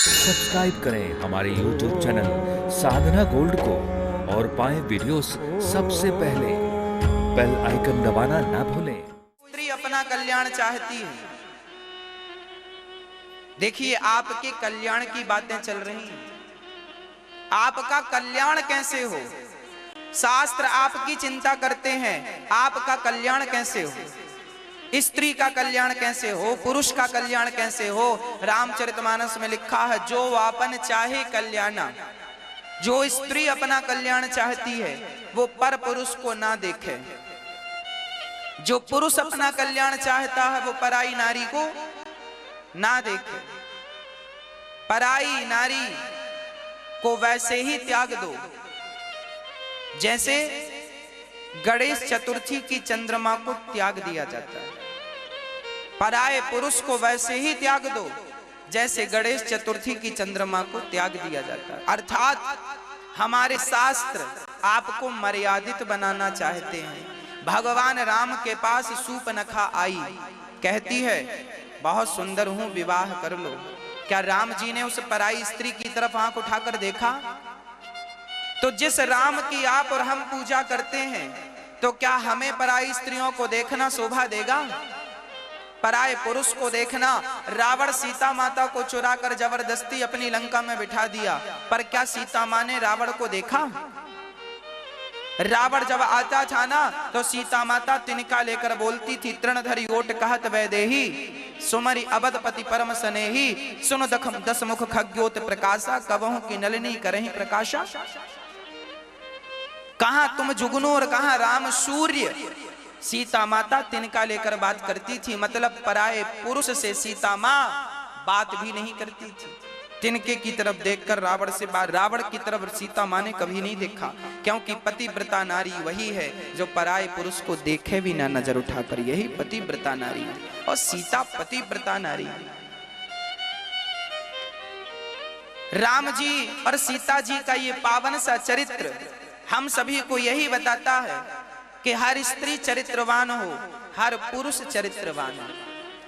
Subscribe करें हमारे YouTube channel साधना gold को और पाएं वीडियोस सबसे पहले। बेल आइकन दबाना ना भूलें। स्त्री अपना कल्याण चाहती है। देखिए, आपके कल्याण की बातें चल रही हैं। आपका कल्याण कैसे हो, शास्त्र आपकी चिंता करते हैं। आपका कल्याण कैसे हो, स्त्री का कल्याण कैसे हो, पुरुष का कल्याण कैसे हो। रामचरितमानस में लिखा है, जो आपन चाहे कल्याणा। जो स्त्री अपना कल्याण चाहती है वो पर पुरुष को ना देखे। जो पुरुष अपना कल्याण चाहता है वो पराई नारी को ना देखे। पराई नारी को वैसे ही त्याग दो जैसे गणेश चतुर्थी की चंद्रमा को त्याग दिया जाता है। पराये पुरुष को वैसे ही त्याग दो जैसे गणेश चतुर्थी की चंद्रमा को त्याग दिया जाता है। अर्थात हमारे शास्त्र आपको मर्यादित बनाना चाहते हैं। भगवान राम के पास सूपनखा आई, कहती है बहुत सुंदर हूं, विवाह कर लो। क्या राम जी ने उस पराई स्त्री की तरफ आंख उठाकर देखा? तो जिस राम की आप और हम पूजा करते हैं, तो क्या हमें पराई स्त्रियों को देखना शोभा देगा? पराये पुरुष को देखना। रावण सीता माता को चुराकर जबरदस्ती अपनी लंका में बिठा दिया, पर क्या सीता मां ने रावण को देखा? रावण जब आता था ना, तो सीता माता तिनका लेकर बोलती थी, तृणधरी ओट कहत वैदेही, सुमरि अवधपति परम स्नेही, सुन दखम दस मुख खग्योत प्रकाशा, कबहु की नलिनी करहि प्रकाशा। कहां तुम जुगनू और कहां राम सूर्य। सीता माता तिनका लेकर बात करती थी, मतलब पराये पुरुष से सीता मां बात भी नहीं करती थी। तिनके की तरफ देखकर रावण से बात, रावण की तरफ सीता मां ने कभी नहीं देखा, क्योंकि पतिव्रता नारी वही है जो पराये पुरुष को देखे भी ना नजर उठाकर, यही पतिव्रता नारी है। और सीता पतिव्रता नारी है। राम जी और सीता जी का ये पावन सा चरित्र हम सभी को यही बताता है कि हर स्त्री चरित्रवान हो, हर पुरुष चरित्रवान हो।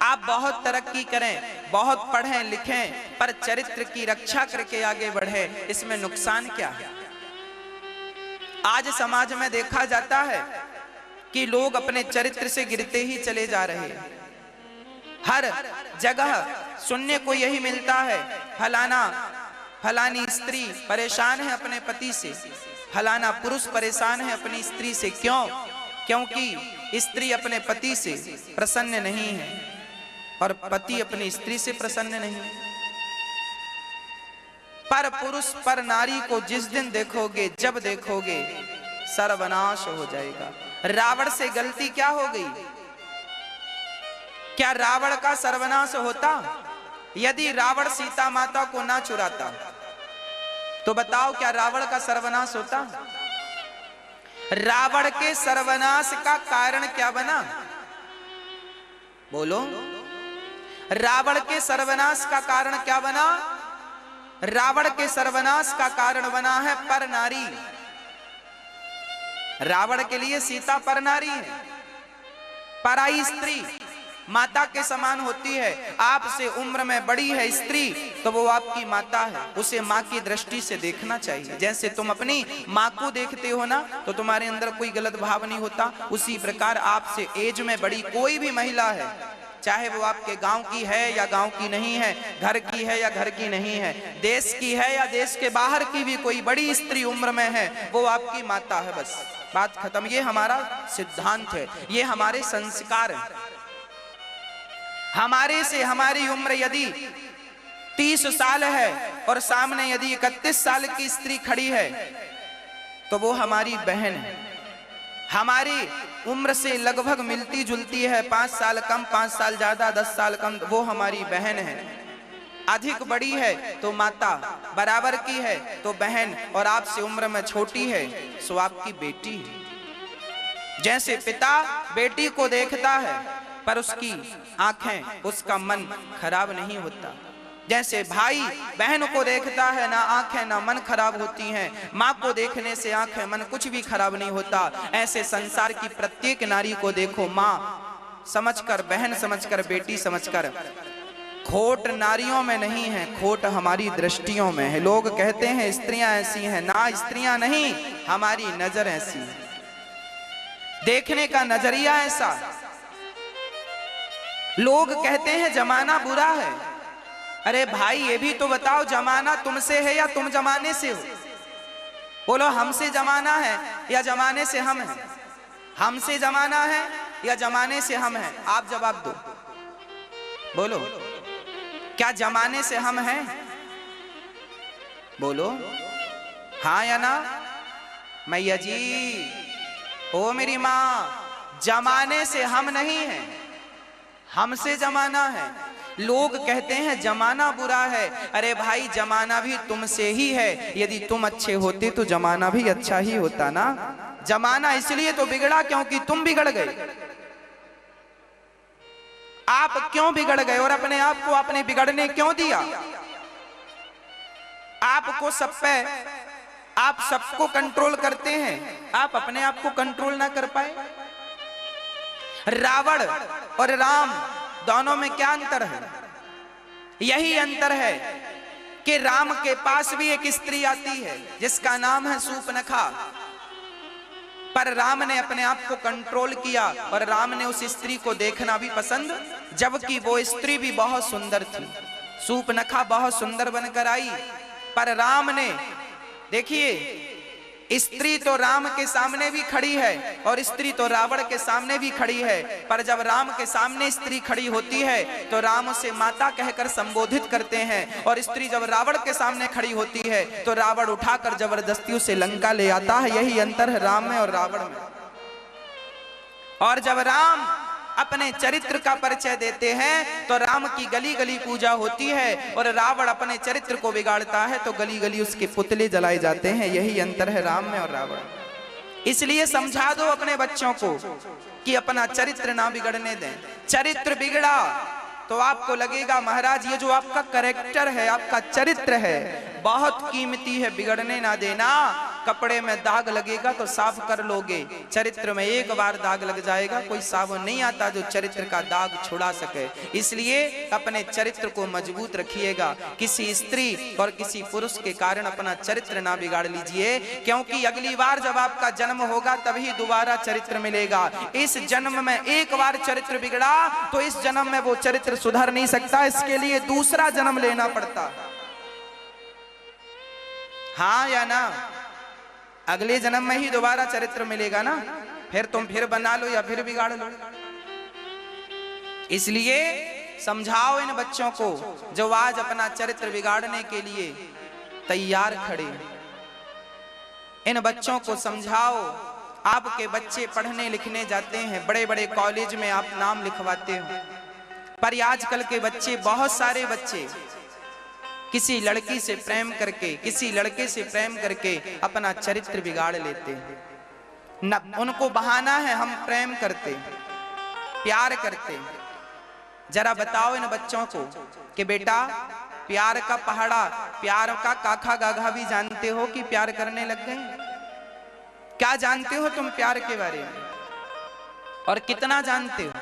आप बहुत तरक्की करें, बहुत पढ़ें लिखें, पर चरित्र की रक्षा करके आगे बढ़े, इसमें नुकसान क्या है? आज समाज में देखा जाता है कि लोग अपने चरित्र से गिरते ही चले जा रहे हैं। हर जगह सुनने को यही मिलता है, फलानी स्त्री परेशान है अपने पति से, फलाना पुरुष परेशान है अपनी स्त्री से। क्यों? क्योंकि स्त्री अपने पति से प्रसन्न नहीं है और पति अपनी स्त्री से प्रसन्न नहीं है। पर पुरुष पर नारी को जिस दिन देखोगे, जब देखोगे, सर्वनाश हो जाएगा। रावण से गलती क्या हो गई? क्या रावण का सर्वनाश होता यदि रावण सीता माता को ना चुराता? तो बताओ, क्या रावण का सर्वनाश होता? रावण के सर्वनाश का कारण क्या बना? बोलो, रावण के सर्वनाश का कारण क्या बना? रावण के सर्वनाश का कारण बना है पर नारी। रावण के लिए सीता पर नारी है, पराई स्त्री माता के समान होती है। आपसे उम्र में बड़ी है स्त्री तो वो आपकी माता है, उसे माँ की दृष्टि से देखना चाहिए। जैसे तुम अपनी माँ को देखते हो ना, तो तुम्हारे अंदर कोई गलत भाव नहीं होता। उसी प्रकार आपसे एज में बड़ी कोई भी महिला है, चाहे वो आपके गांव की है या गांव की नहीं है, घर की है या घर की नहीं है, देश की है या देश के बाहर की भी कोई बड़ी स्त्री उम्र में है, वो आपकी माता है। बस बात खत्म। ये हमारा सिद्धांत है, ये हमारे संस्कार है। हमारे से हमारी उम्र यदि 30 साल है और सामने यदि 31 साल की स्त्री खड़ी है तो वो हमारी बहन है। हमारी उम्र से लगभग मिलती जुलती है, 5 साल कम, 5 साल ज्यादा, 10 साल कम, वो हमारी बहन है। अधिक बड़ी है तो माता, बराबर की है तो बहन, और आपसे उम्र में छोटी है सो आपकी बेटी है। जैसे पिता बेटी को देखता है पर उसकी आंखें, उसका मन खराब नहीं होता, जैसे भाई बहन को देखता है, ना आंखें ना मन खराब होती हैं। माँ को देखने से आंखें मन कुछ भी खराब नहीं होता। ऐसे संसार की प्रत्येक नारी को देखो, माँ समझकर, बहन समझकर, बेटी समझकर। खोट नारियों में नहीं है, खोट हमारी दृष्टियों में है। लोग कहते हैं स्त्रियां ऐसी हैं, ना स्त्रियां नहीं, हमारी नजर ऐसी है, देखने का नजरिया ऐसा। लोग कहते हैं जमाना बुरा है। अरे भाई ये भी तो बताओ, जमाना तुमसे है या तुम जमाने से हो? बोलो, हमसे जमाना है या जमाने से हम हैं? हमसे जमाना है या जमाने से हम हैं? आप जवाब दो, बोलो, क्या जमाने से हम हैं? बोलो हाँ या ना। मैया जी, ओ मेरी माँ, जमाने से हम नहीं हैं, हमसे जमाना है। लोग कहते हैं जमाना बुरा है। अरे भाई, जमाना भी तुमसे ही है। यदि तुम अच्छे होते तो जमाना भी अच्छा ही होता ना। जमाना इसलिए तो बिगड़ा क्योंकि तुम बिगड़ गए। आप क्यों बिगड़ गए और अपने आप को आपने बिगड़ने क्यों दिया? आपको सब पे, आप सबको कंट्रोल करते हैं, आप अपने आप को कंट्रोल ना कर पाए। रावण और राम दोनों में क्या अंतर है? यही अंतर है कि राम के पास भी एक स्त्री आती है जिसका नाम है सूर्पनखा, पर राम ने अपने आप को कंट्रोल किया और राम ने उस स्त्री को देखना भी पसंद, जबकि वो स्त्री भी बहुत सुंदर थी। सूर्पनखा बहुत सुंदर बनकर आई, पर राम ने, देखिए, स्त्री तो राम के सामने भी खड़ी है और स्त्री तो रावण के सामने भी खड़ी है, पर जब राम के सामने स्त्री खड़ी होती है तो राम उसे माता कहकर संबोधित करते हैं, और स्त्री जब रावण के सामने खड़ी होती है तो रावण उठाकर जबरदस्ती उसे लंका ले आता है। यही अंतर है राम में और रावण में। और जब राम अपने चरित्र का परिचय देते हैं तो राम की गली गली पूजा होती है, और रावण अपने चरित्र को बिगाड़ता है तो गली गली उसके पुतले जलाए जाते हैं। यही अंतर है राम में और रावण। इसलिए समझा दो अपने बच्चों को कि अपना चरित्र ना बिगड़ने दें। चरित्र बिगड़ा तो आपको लगेगा महाराज ये जो आपका कैरेक्टर है, आपका चरित्र है, बहुत कीमती है, बिगड़ने ना देना। कपड़े में दाग लगेगा तो साफ कर लोगे, चरित्र में एक बार दाग लग जाएगा, कोई साबुन नहीं आता जो चरित्र का दाग छुड़ा सके। इसलिए अपने चरित्र को मजबूत रखिएगा। किसी स्त्री और किसी पुरुष के कारण अपना चरित्र ना बिगाड़ लीजिए, क्योंकि अगली बार जब आपका जन्म होगा तभी दोबारा चरित्र मिलेगा। इस जन्म में एक बार चरित्र बिगड़ा तो इस जन्म में वो चरित्र सुधर नहीं सकता, इसके लिए दूसरा जन्म लेना पड़ता। हाँ या ना? अगले जन्म में ही दोबारा चरित्र मिलेगा ना, फिर तुम फिर बना लो या फिर बिगाड़ लो। इसलिए समझाओ इन बच्चों को जो आज अपना चरित्र बिगाड़ने के लिए तैयार खड़े। इन बच्चों को समझाओ। आपके बच्चे पढ़ने लिखने जाते हैं, बड़े बड़े कॉलेज में आप नाम लिखवाते हो, पर आजकल के बच्चे, बहुत सारे बच्चे किसी लड़की से प्रेम करके, किसी लड़के से प्रेम करके अपना चरित्र बिगाड़ लेते हैं। न उनको बहाना है हम प्रेम करते, प्यार करते। जरा बताओ इन बच्चों को कि बेटा, प्यार का पहाड़ा, प्यार का काखा गाघा भी जानते हो कि प्यार करने लग गए? क्या जानते हो तुम प्यार के बारे में और कितना जानते हो?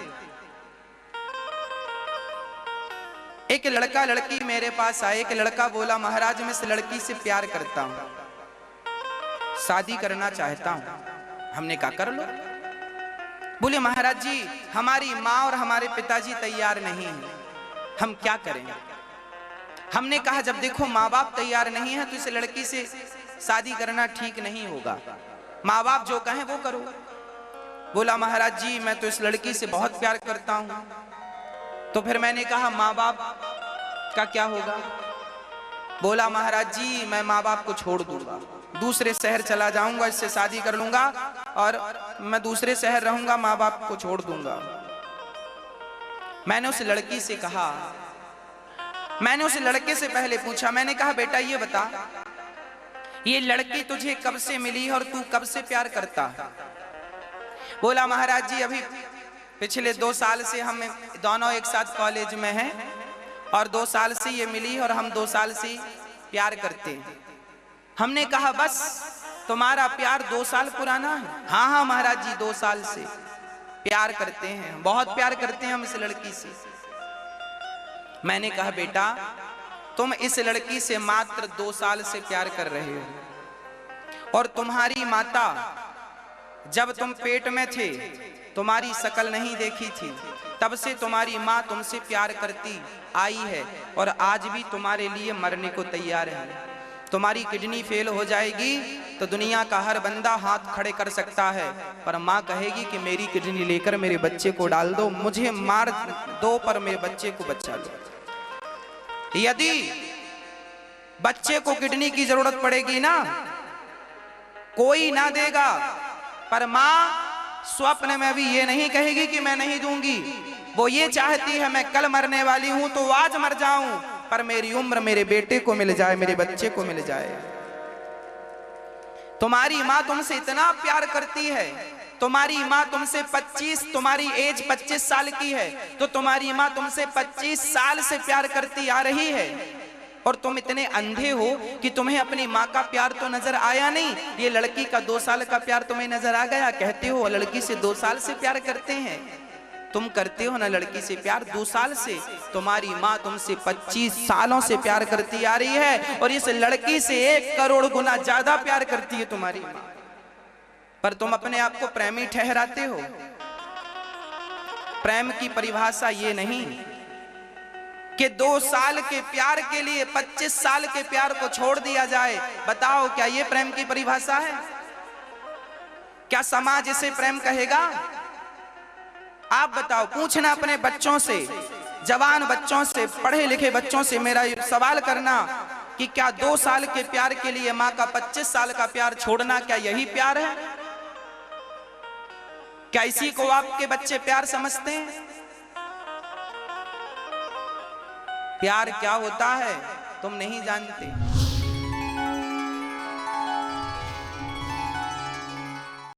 एक लड़का लड़की मेरे पास आए। एक लड़का बोला, महाराज मैं इस लड़की से प्यार करता हूं, शादी करना चाहता हूं। हमने कहा कर लो। बोले महाराज जी हमारी माँ और हमारे पिताजी तैयार नहीं हैं, हम क्या करें? हमने कहा जब देखो माँ बाप तैयार नहीं है तो इस लड़की से शादी करना ठीक नहीं होगा, माँ बाप जो कहें वो करो। बोला महाराज जी मैं तो इस लड़की से बहुत प्यार करता हूं। तो फिर मैंने कहा माँ बाप का क्या होगा? बोला महाराज जी मैं माँ बाप को छोड़ दूंगा, दूसरे शहर चला जाऊंगा, इससे शादी कर लूंगा और मैं दूसरे शहर रहूंगा, माँ बाप को छोड़ दूंगा। मैंने उस लड़की से कहा, मैंने उस लड़के से पहले पूछा, मैंने कहा बेटा ये बता, ये लड़की तुझे कब से मिली और तू कब से प्यार करता है? बोला महाराज जी अभी पिछले 2 साल से हम दोनों एक साथ कॉलेज में हैं और 2 साल से ये मिली और हम 2 साल से प्यार करते हैं। हमने कहा बस तुम्हारा प्यार 2 साल पुराना है? हाँ हाँ महाराज जी 2 साल से प्यार करते हैं, बहुत प्यार करते हैं हम इस लड़की से। मैंने कहा बेटा तुम इस लड़की से मात्र 2 साल से प्यार कर रहे हो, और तुम्हारी माता जब तुम पेट में थे तुम्हारी शकल नहीं देखी थी, तब से तुम्हारी माँ तुमसे प्यार करती आई है और आज भी तुम्हारे लिए मरने को तैयार है। तुम्हारी किडनी फेल हो जाएगी तो दुनिया का हर बंदा हाथ खड़े कर सकता है, पर माँ कहेगी कि मेरी किडनी लेकर मेरे बच्चे को डाल दो, मुझे मार दो पर मेरे बच्चे को बचा लो। यदि बच्चे को किडनी की जरूरत पड़ेगी ना, कोई ना देगा, पर माँ स्वप्न में भी ये नहीं कहेगी कि मैं नहीं दूंगी। वो ये चाहती है मैं कल मरने वाली हूं तो आज मर जाऊं, पर मेरी उम्र मेरे बेटे को मिल जाए, मेरे बच्चे को मिल जाए। तुम्हारी माँ तुमसे इतना प्यार करती है, तुम्हारी माँ तुमसे 25, तुम्हारी एज 25 साल की है, तो तुम्हारी माँ तुमसे 25 साल से प्यार करती आ रही है, और तुम इतने अंधे हो कि तुम्हें अपनी माँ का प्यार तो नजर आया नहीं, ये लड़की का 2 साल का प्यार तुम्हें नजर आ गया। कहते हो लड़की से 2 साल से प्यार करते हैं, तुम करते हो ना लड़की से प्यार 2 साल से। तुम्हारी माँ तुमसे 25 सालों से प्यार करती आ रही है, और इस लड़की से 1 करोड़ गुना ज्यादा प्यार करती है तुम्हारी माँ, पर तुम अपने आप को प्रेमी ठहराते हो। प्रेम की परिभाषा ये नहीं कि 2 साल के प्यार के लिए 25 साल के प्यार को छोड़ दिया जाए। बताओ क्या ये प्रेम की परिभाषा है? क्या समाज इसे प्रेम कहेगा? आप बताओ, पूछना अपने बच्चों से, जवान बच्चों से, पढ़े लिखे बच्चों से मेरा सवाल करना कि क्या 2 साल के प्यार के लिए माँ का 25 साल का प्यार छोड़ना, क्या यही प्यार है? क्या इसी को आपके बच्चे प्यार समझते हैं? प्यार क्या होता है तुम नहीं जानते।